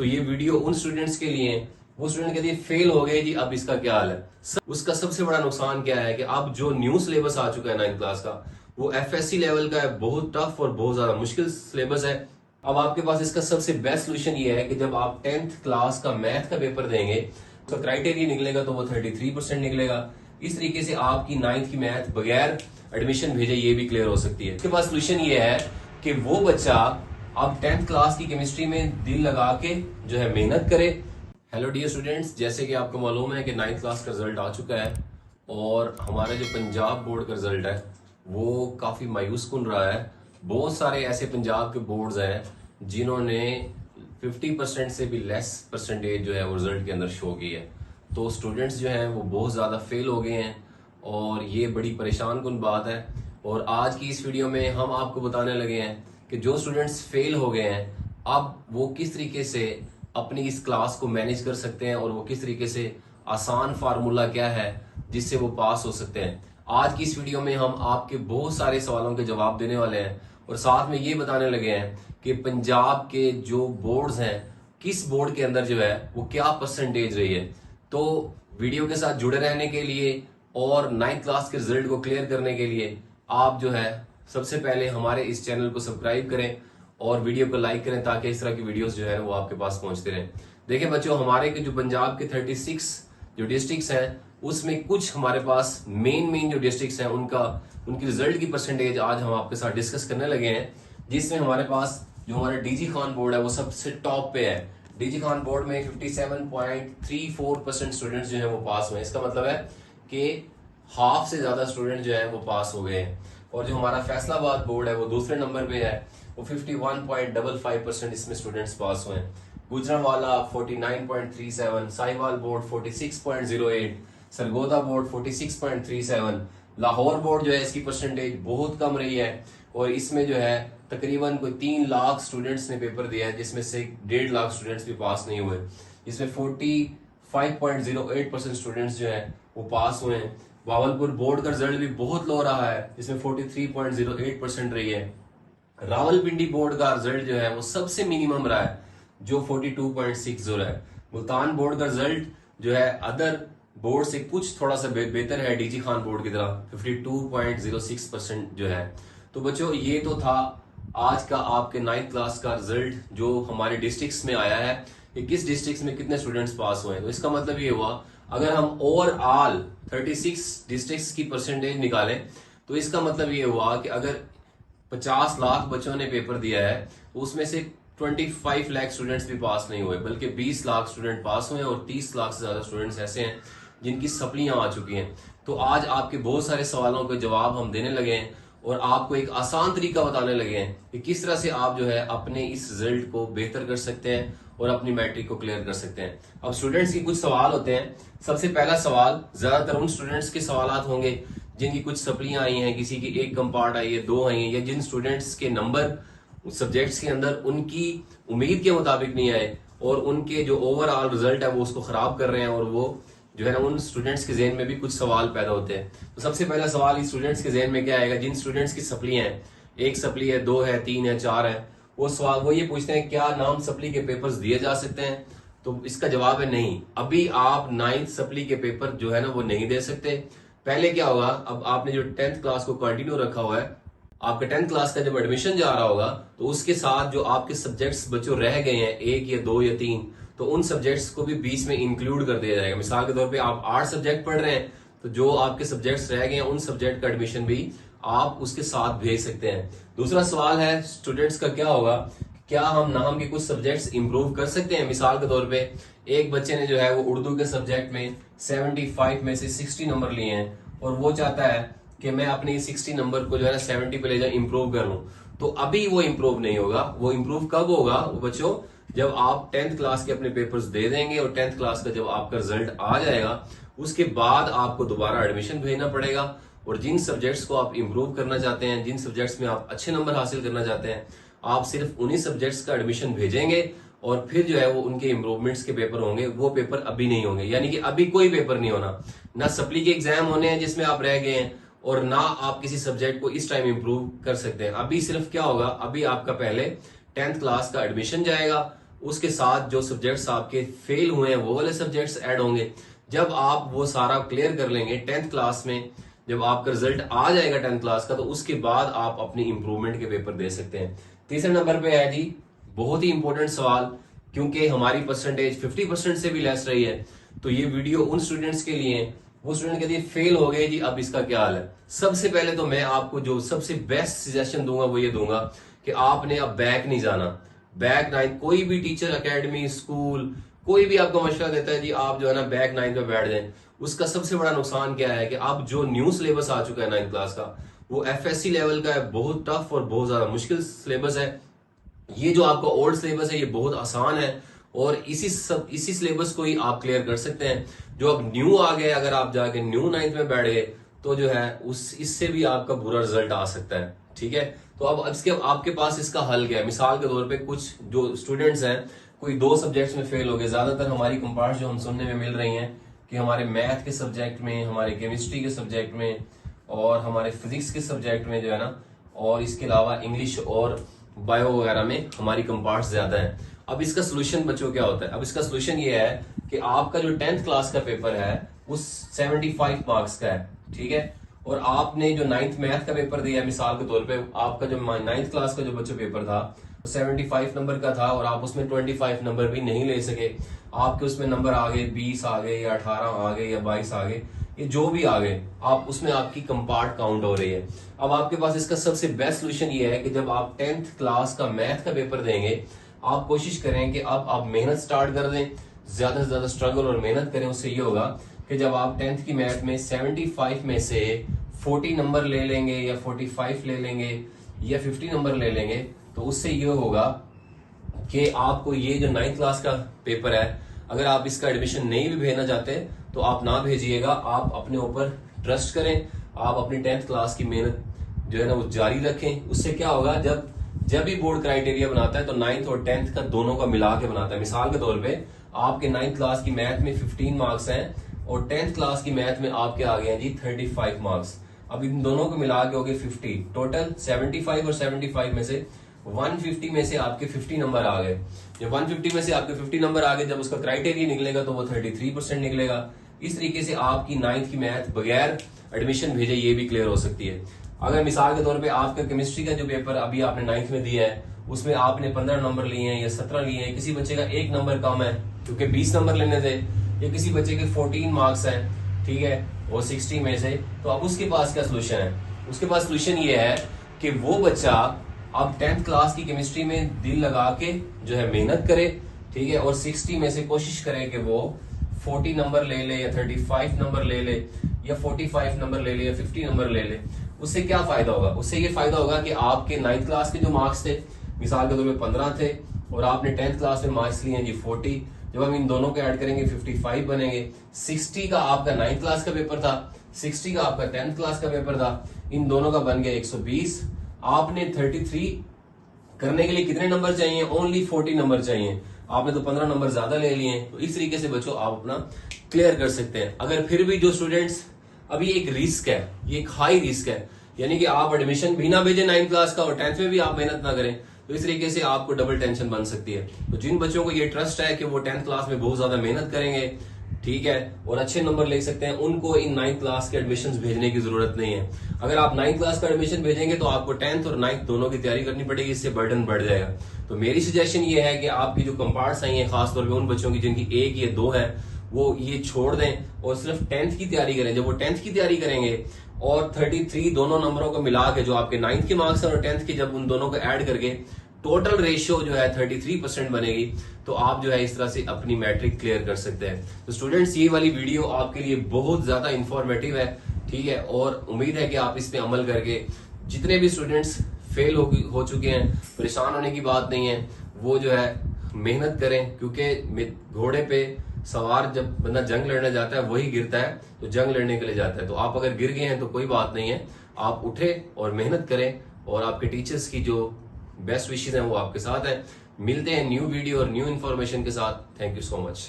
तो ये वीडियो उन स्टूडेंट्स के लिए है, वो स्टूडेंट कहते हैं फेल हो गए जी, अब इसका क्या हाल है। उसका सबसे बड़ा नुकसान क्या है कि अब जो न्यू सिलेबस आ चुका है 9th क्लास का, वो FSC लेवल का है, बहुत टफ और बहुत ज्यादा मुश्किल सिलेबस है। अब आपके पास इसका सबसे बेस्ट सोल्यूशन ये है कि जब आप 10th क्लास का मैथ का पेपर देंगे तो क्राइटेरिया निकलेगा तो वो 33% निकलेगा। इस तरीके से आपकी 9th की मैथ बगैर एडमिशन भेजे ये भी क्लियर हो सकती है। इसके पास सोल्यूशन ये है कि वो बच्चा अब 10th क्लास की केमिस्ट्री में दिल लगा के जो है मेहनत करे। हेलो डियर स्टूडेंट्स, जैसे कि आपको मालूम है कि 9th क्लास का रिजल्ट आ चुका है और हमारा जो पंजाब बोर्ड का रिजल्ट है वो काफी मायूस कुन रहा है। बहुत सारे ऐसे पंजाब के बोर्ड्स हैं जिन्होंने 50% से भी लेस परसेंटेज जो है वो रिजल्ट के अंदर शो की है। तो स्टूडेंट्स जो हैं वो बहुत ज़्यादा फेल हो गए हैं और ये बड़ी परेशान कुन बात है। और आज की इस वीडियो में हम आपको बताने लगे हैं कि जो स्टूडेंट्स फेल हो गए हैं अब वो किस तरीके से अपनी इस क्लास को मैनेज कर सकते हैं और वो किस तरीके से आसान फार्मूला क्या है जिससे वो पास हो सकते हैं। आज की इस वीडियो में हम आपके बहुत सारे सवालों के जवाब देने वाले हैं और साथ में ये बताने लगे हैं कि पंजाब के जो बोर्ड्स हैं किस बोर्ड के अंदर जो है वो क्या परसेंटेज रही है। तो वीडियो के साथ जुड़े रहने के लिए और 9th क्लास के रिजल्ट को क्लियर करने के लिए आप जो है सबसे पहले हमारे इस चैनल को सब्सक्राइब करें और वीडियो को लाइक करें ताकि इस तरह की वीडियोस जो है वो आपके पास पहुंचते रहें। देखिए बच्चों, हमारे के जो पंजाब के 36 जो डिस्ट्रिक्ट्स हैं उसमें कुछ हमारे पास मेन जो डिस्ट्रिक्ट्स हैं उनकी रिजल्ट की परसेंटेज आज हम आपके साथ डिस्कस करने लगे हैं, जिसमें हमारे पास जो हमारा डीजी खान बोर्ड है वो सबसे टॉप पे है। डीजी खान बोर्ड में 57.34% स्टूडेंट्स जो है वो पास हुए। इसका मतलब है कि हाफ से ज्यादा स्टूडेंट जो है वो पास हो गए हैं। और जो हमारा फैसलाबाद बोर्ड है वो दूसरे नंबर पे है, वो 51.55% इसमें स्टूडेंट्स पास हुए हैं। Gujranwala 49.37, Sahiwal board 46.08, Sargodha board 46.37, Lahore board जो है इसकी परसेंटेज बहुत कम रही है और इसमें जो है तकरीबन कोई 3 लाख स्टूडेंट्स ने पेपर दिया है, जिसमें से 1.5 लाख स्टूडेंट्स भी पास नहीं हुए। इसमें 45.08% स्टूडेंट्स जो है वो पास हुए हैं। भावलपुर बोर्ड का रिजल्ट भी बहुत लो रहा है, इसमें 43.08% रही है। रावलपिंडी बोर्ड का रिजल्ट जो है वो सबसे मिनिमम रहा है जो 42.60 है। मुल्तान बोर्ड का रिजल्ट जो है अदर बोर्ड से कुछ थोड़ा सा बेहतर है, डीजी खान बोर्ड की तरह 52.06% जो है। तो बच्चों ये तो था आज का आपके 9th क्लास का रिजल्ट जो हमारे डिस्ट्रिक्ट्स में आया है कि किस डिस्ट्रिक्ट्स में कितने स्टूडेंट्स पास हुए हैं। तो इसका मतलब ये हुआ अगर हम ओवरऑल 36 डिस्ट्रिक्ट्स की परसेंटेज निकालें तो इसका मतलब ये हुआ कि अगर 50 लाख बच्चों ने पेपर दिया है तो उसमें से 25 लाख स्टूडेंट्स भी पास नहीं हुए, बल्कि 20 लाख स्टूडेंट पास हुए और 30 लाख से ज्यादा स्टूडेंट्स ऐसे हैं जिनकी सप्लियां आ चुकी हैं। तो आज आपके बहुत सारे सवालों के जवाब हम देने लगे हैं और आपको एक आसान तरीका बताने लगे हैं कि किस तरह से आप जो है अपने इस रिजल्ट को बेहतर कर सकते हैं और अपनी मैट्रिक को क्लियर कर सकते हैं। अब स्टूडेंट्स की कुछ सवाल होते हैं। सबसे पहला सवाल ज्यादातर उन स्टूडेंट्स के सवाल होंगे जिनकी कुछ सप्लियां आई हैं, किसी की 1 कम पार्ट आई है, 2 आई है, या जिन स्टूडेंट्स के नंबर सब्जेक्ट्स के अंदर उनकी उम्मीद के मुताबिक नहीं आए और उनके जो ओवरऑल रिजल्ट है वो उसको खराब कर रहे हैं और वो जो है ना उन स्टूडेंट्स के जहन में भी कुछ सवाल पैदा होते हैं। तो सबसे पहला सवाल इस स्टूडेंट्स के जहन में क्या आएगा, जिन स्टूडेंट्स की सप्लियां हैं, 1 सप्ली है, 2 है, 3 है, 4 है, वो सवाल वो ये पूछते हैं क्या नाम सप्ली के पेपर्स दिए जा सकते हैं। तो इसका जवाब है नहीं, अभी आप 9th सप्ली के पेपर जो है ना वो नहीं दे सकते। पहले क्या होगा, अब आपने जो 10th क्लास को कंटिन्यू रखा हुआ है, आपका 10th क्लास का जब एडमिशन जा रहा होगा तो उसके साथ जो आपके सब्जेक्ट्स बच्चों रह गए हैं 1 या 2 या 3, तो उन सब्जेक्ट्स को भी बीच में इंक्लूड कर दिया जाएगा। मिसाल के तौर पे आप 8 सब्जेक्ट पढ़ रहे हैं तो जो आपके सब्जेक्ट्स रह गए हैं उन सब्जेक्ट का एडमिशन भी आप उसके साथ भेज सकते हैं। दूसरा सवाल है स्टूडेंट्स का क्या होगा, क्या हम नाम के कुछ सब्जेक्ट्स इंप्रूव कर सकते हैं। मिसाल के तौर पे एक बच्चे ने जो है वो उर्दू के सब्जेक्ट में 75 में से 60 नंबर लिए हैं और वो चाहता है कि मैं अपने 60 नंबर को जो है ना 70 पे ले जाऊं, इंप्रूव कर लूं। तो अभी वो इंप्रूव नहीं होगा। वो इंप्रूव कब होगा वो बच्चों, जब आप 10th क्लास के अपने पेपर्स दे देंगे और 10th क्लास का जब आपका रिजल्ट आ जाएगा उसके बाद आपको दोबारा एडमिशन भेजना पड़ेगा। और जिन सब्जेक्ट्स को आप इंप्रूव करना चाहते हैं, जिन सब्जेक्ट्स में आप अच्छे नंबर हासिल करना चाहते हैं, आप सिर्फ उन्हीं सब्जेक्ट्स का एडमिशन भेजेंगे और फिर जो है वो उनके इंप्रूवमेंट्स के पेपर होंगे। वो पेपर अभी नहीं होंगे, यानी कि अभी कोई पेपर नहीं होना, ना सप्ली के एग्जाम होने हैं जिसमें आप रह गए हैं और ना आप किसी सब्जेक्ट को इस टाइम इंप्रूव कर सकते हैं। अभी सिर्फ क्या होगा, अभी आपका पहले 10th क्लास का एडमिशन जाएगा उसके साथ जो सब्जेक्ट्स आपके फेल हुए हैं वो वाले सब्जेक्ट्स ऐड होंगे। जब आप वो सारा क्लियर कर लेंगे 10th क्लास में, जब आपका रिजल्ट आ जाएगा 10th क्लास का, तो उसके बाद आप अपनी इंप्रूवमेंट के पेपर दे सकते हैं। तीसरे नंबर पे है जी बहुत ही इंपॉर्टेंट सवाल, क्योंकि हमारी परसेंटेज 50% से भी लेस रही है, तो ये वीडियो उन स्टूडेंट्स के लिए, वो स्टूडेंट कहते हैं फेल हो गए जी, अब इसका क्या हाल है। सबसे पहले तो मैं आपको जो सबसे बेस्ट सजेशन दूंगा वो ये दूंगा कि आपने अब बैक नहीं जाना। बैक 9, कोई भी टीचर, एकेडमी, स्कूल, कोई भी आपको मशवरा देता है जी आप जो है ना बैक 9 पे बैठ जाएं, उसका सबसे बड़ा नुकसान क्या है कि अब जो न्यू सिलेबस आ चुका है 9th क्लास का, वो FSC लेवल का है, बहुत टफ और बहुत ज्यादा मुश्किल सिलेबस है। ये जो आपका ओल्ड सिलेबस है ये बहुत आसान है, और इसी सिलेबस को ही आप क्लियर कर सकते हैं। जो अब न्यू आ गए, अगर आप जाके न्यू 9th में बैठ गए तो जो है इससे भी आपका बुरा रिजल्ट आ सकता है। ठीक है, तो अब इसके आपके पास इसका हल क्या है। मिसाल के तौर पे कुछ जो स्टूडेंट्स हैं, कोई 2 सब्जेक्ट्स में फेल हो गए। ज्यादातर हमारी कंपार्ट्स जो हम सुनने में मिल रही हैं कि हमारे मैथ के सब्जेक्ट में, हमारे केमिस्ट्री के सब्जेक्ट में, और हमारे फिजिक्स के सब्जेक्ट में जो है ना, और इसके अलावा इंग्लिश और बायो वगैरह में हमारी कंपार्ट्स ज्यादा है। अब इसका सोल्यूशन बच्चों क्या होता है। अब इसका सोल्यूशन ये है कि आपका जो 10th क्लास का पेपर है वो 75 मार्क्स का है। ठीक है, और आपने जो 9th मैथ का पेपर दिया, मिसाल के तौर पे आपका जो 9th क्लास का जो बच्चों पेपर था 75 नंबर का था, और आप उसमें 25 नंबर भी नहीं ले सके। आपके उसमें नंबर आ गए 20 आ गए, या 18 आ गए, या 22 आ गए, ये जो भी आ गए, आप उसमें आपकी कंपार्ट काउंट हो रही है। अब आपके पास इसका सबसे बेस्ट सोल्यूशन ये है कि जब आप 10th क्लास का मैथ का पेपर देंगे, आप कोशिश करें कि अब आप मेहनत स्टार्ट कर दें, ज्यादा से ज्यादा स्ट्रगल और मेहनत करें। उससे ये होगा कि जब आप 10th की मैथ में 75 में से 40 नंबर ले लेंगे, या 45 ले लेंगे, या 50 नंबर ले लेंगे, तो उससे ये होगा कि आपको ये जो 9th क्लास का पेपर है, अगर आप इसका एडमिशन नहीं भी भेजना चाहते तो आप ना भेजिएगा। आप अपने ऊपर ट्रस्ट करें, आप अपनी 10th क्लास की मेहनत जो है ना वो जारी रखें। उससे क्या होगा, जब भी बोर्ड क्राइटेरिया बनाता है तो 9th और 10th का दोनों का मिला के बनाता है। मिसाल के तौर पे आपके 9th क्लास की मैथ में 15 मार्क्स हैं, और 10th क्लास की मैथ में आपके आ गए हैं जी 35 मार्क्स। अब इन दोनों को मिला के हो गए 50, टोटल 75, और 75 में से 150 में से आपके 50 नंबर आ गए। जब 150 में से आपके 50 नंबर आ गए, जब उसका क्राइटेरिया निकलेगा तो वो 33% निकलेगा। इस तरीके से आपकी 9th की मैथ बगैर एडमिशन भेजे ये भी क्लियर हो सकती है। अगर मिसाल के तौर पे आपका केमिस्ट्री का जो पेपर अभी आपने 9th में दिया है, उसमें आपने 15 नंबर लिए हैं या 17 लिए हैं, किसी बच्चे का 1 नंबर कम है क्योंकि 20 नंबर लेने थे, या किसी बच्चे के 14 मार्क्स हैं, ठीक है, वो 60 में से, तो अब उसके पास क्या सोल्यूशन है। उसके पास सोल्यूशन ये है कि वो बच्चा अब 10th क्लास की केमिस्ट्री में दिल लगा के जो है मेहनत करे, ठीक है, और 60 में से कोशिश करे कि वो 40 नंबर ले ले, या 35 नंबर ले ले, या 45 नंबर ले ले, या 50 नंबर ले ले। उससे क्या फायदा होगा, उससे ये फायदा होगा कि आपके 9th क्लास के जो मार्क्स थे, मिसाल के तौर पे 15 थे, और आपने 10th क्लास में मार्क्स लिए हैं जी 40, जब हम इन दोनों को ऐड करेंगे 55 बनेंगे। 60 का आपका 9th क्लास का पेपर था, 60 का आपका 10th क्लास का पेपर था, इन दोनों का बन गया 120। आपने 33 करने के लिए कितने नंबर चाहिए, ओनली 40 नंबर चाहिए, आपने तो 15 नंबर ज्यादा ले लिए। तो इस तरीके से बच्चों आप अपना क्लियर कर सकते हैं। अगर फिर भी जो स्टूडेंट्स, अभी एक रिस्क है, ये एक हाई रिस्क है, यानी कि आप एडमिशन भी ना भेजें 9th क्लास का और 10th में भी आप मेहनत ना करें, तो इस तरीके से आपको डबल टेंशन बन सकती है। तो जिन बच्चों को ये ट्रस्ट है कि वो 10th क्लास में बहुत ज्यादा मेहनत करेंगे, ठीक है, और अच्छे नंबर ले सकते हैं, उनको इन 9th क्लास के एडमिशन भेजने की जरूरत नहीं है। अगर आप 9th क्लास का एडमिशन भेजेंगे तो आपको 10th और 9th दोनों की तैयारी करनी पड़ेगी, इससे बर्डन बढ़ जाएगा। तो मेरी सजेशन ये है कि आपकी जो कंपार्ट्स आई हैं, खासतौर पर उन बच्चों की जिनकी 1 या 2 है, वो ये छोड़ दें और सिर्फ 10th की तैयारी करें। जब वो 10th की तैयारी करेंगे और 33 दोनों नंबरों को मिला के, जो आपके 9th के मार्क्स और 10th के, जब उन दोनों को ऐड करके टोटल रेशियो जो है 33% बनेगी, तो आप जो है इस तरह से अपनी मैट्रिक क्लियर कर सकते हैं। तो स्टूडेंट्स, ये वाली वीडियो आपके लिए बहुत ज्यादा इंफॉर्मेटिव है, ठीक है, और उम्मीद है कि आप इस पे अमल करके, जितने भी स्टूडेंट्स फेल हो चुके हैं, परेशान होने की बात नहीं है, वो जो है मेहनत करें, क्योंकि घोड़े पे सवार जब बंदा जंग लड़ने जाता है वही गिरता है, तो जंग लड़ने के लिए जाता है। तो आप अगर गिर गए हैं तो कोई बात नहीं है, आप उठे और मेहनत करें, और आपके टीचर्स की जो बेस्ट विशेस हैं वो आपके साथ है। मिलते हैं न्यू वीडियो और न्यू इन्फॉर्मेशन के साथ। Thank you so much.